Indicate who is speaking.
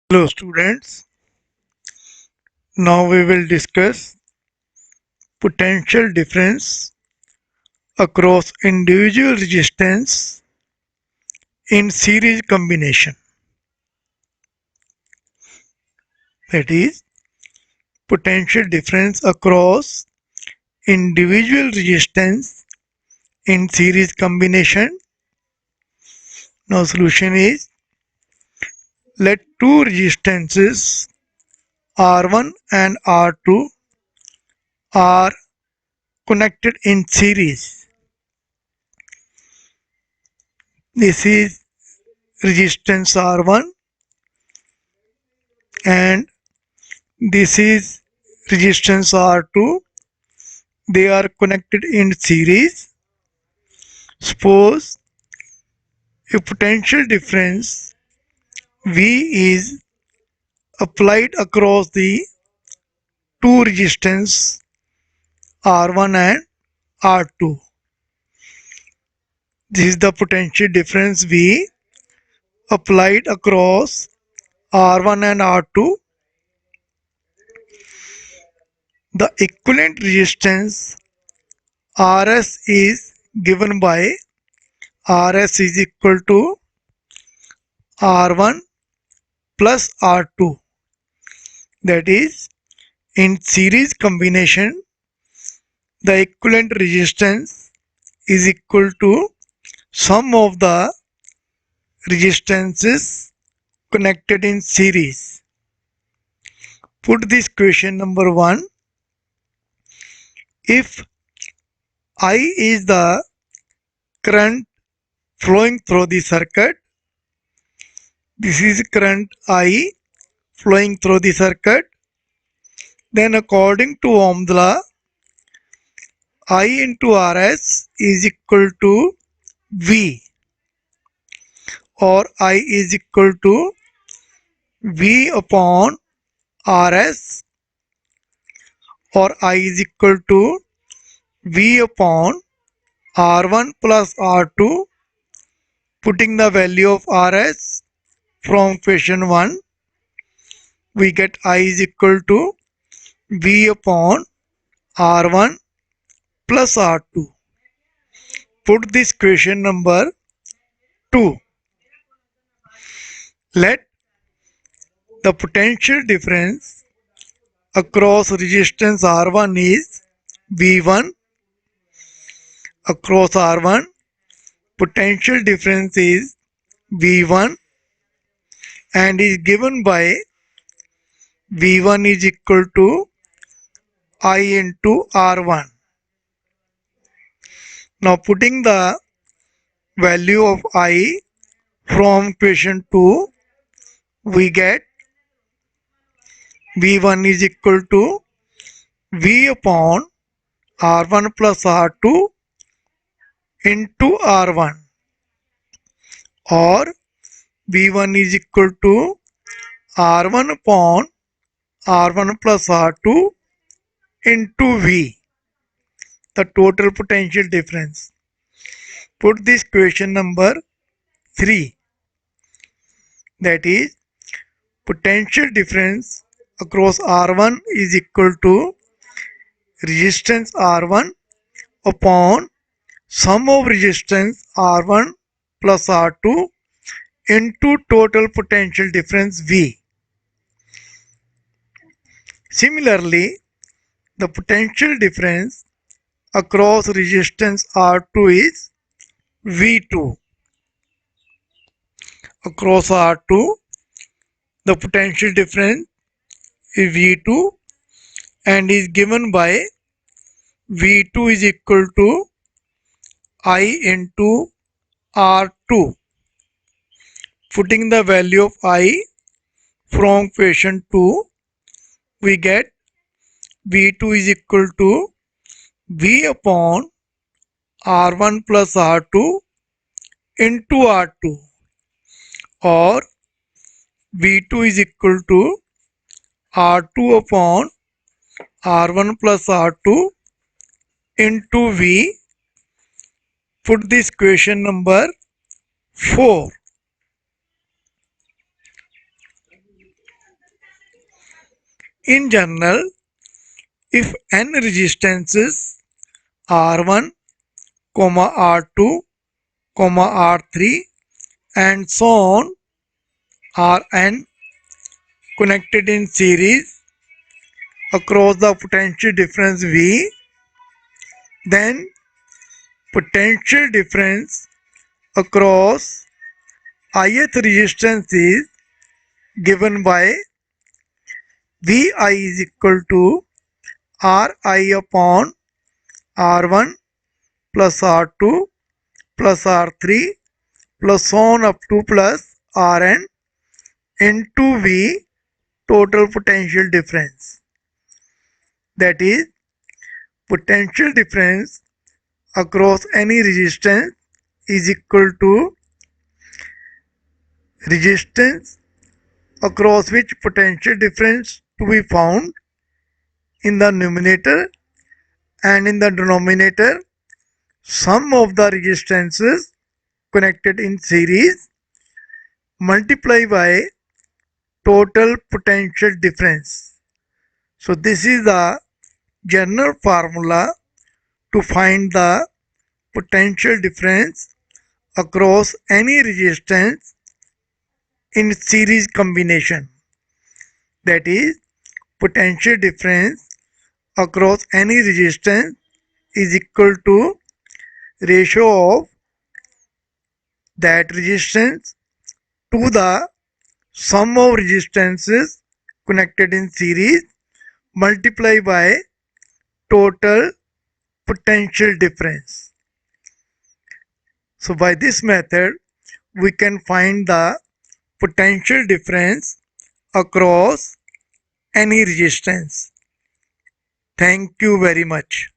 Speaker 1: Hello students, now we will discuss potential difference across individual resistance in series combination. That is, potential difference across individual resistance in series combination. Now solution is, let two resistances R1 and R2 are connected in series. This is resistance R1 and this is resistance R2. They are connected in series. Suppose a potential difference V is applied across the two resistance R1 and R2. This is the potential difference V applied across R1 and R2. The equivalent resistance Rs is given by Rs is equal to R1 plus R2. That is, in series combination, the equivalent resistance is equal to sum of the resistances connected in series. Put this question number 1. If I is the current flowing through the circuit, this is current I flowing through the circuit, then according to Ohm's law, I into Rs is equal to V, or I is equal to V upon Rs, or I is equal to V upon R1 plus R2. Putting the value of Rs from question 1, we get I is equal to V upon R1 plus R2. Put this question number 2. Let the potential difference across resistance R1 is V1. Across R1, potential difference is V1 and is given by V1 is equal to I into R1. Now putting the value of I from question 2, we get V1 is equal to V upon R1 plus R2 into R1, or V1 is equal to R1 upon R1 plus R2 into V, the total potential difference. Put this question number 3, that is, potential difference across R1 is equal to resistance R1 upon sum of resistance R1 plus R2 into total potential difference V. Similarly, the potential difference across resistance R2 is V2. Across R2, the potential difference is V2 and is given by V2 is equal to I into R2. Putting the value of I from question 2, we get V2 is equal to V upon R1 plus R2 into R2, or V2 is equal to R2 upon R1 plus R2 into V. Put this question number 4. In general, if n resistances R1, R2, R3 and so on are n connected in series across the potential difference V, then potential difference across ith resistance is given by Vi is equal to Ri upon R1 plus R2 plus R3 plus so on up to plus Rn into V total potential difference. That is, potential difference across any resistance is equal to resistance across which potential difference to be found in the numerator, and in the denominator sum of the resistances connected in series multiply by total potential difference. So this is the general formula to find the potential difference across any resistance in series combination. That is, potential difference across any resistance is equal to ratio of that resistance to the sum of resistances connected in series multiply by total potential difference. So by this method we can find the potential difference across any resistance. Thank you very much.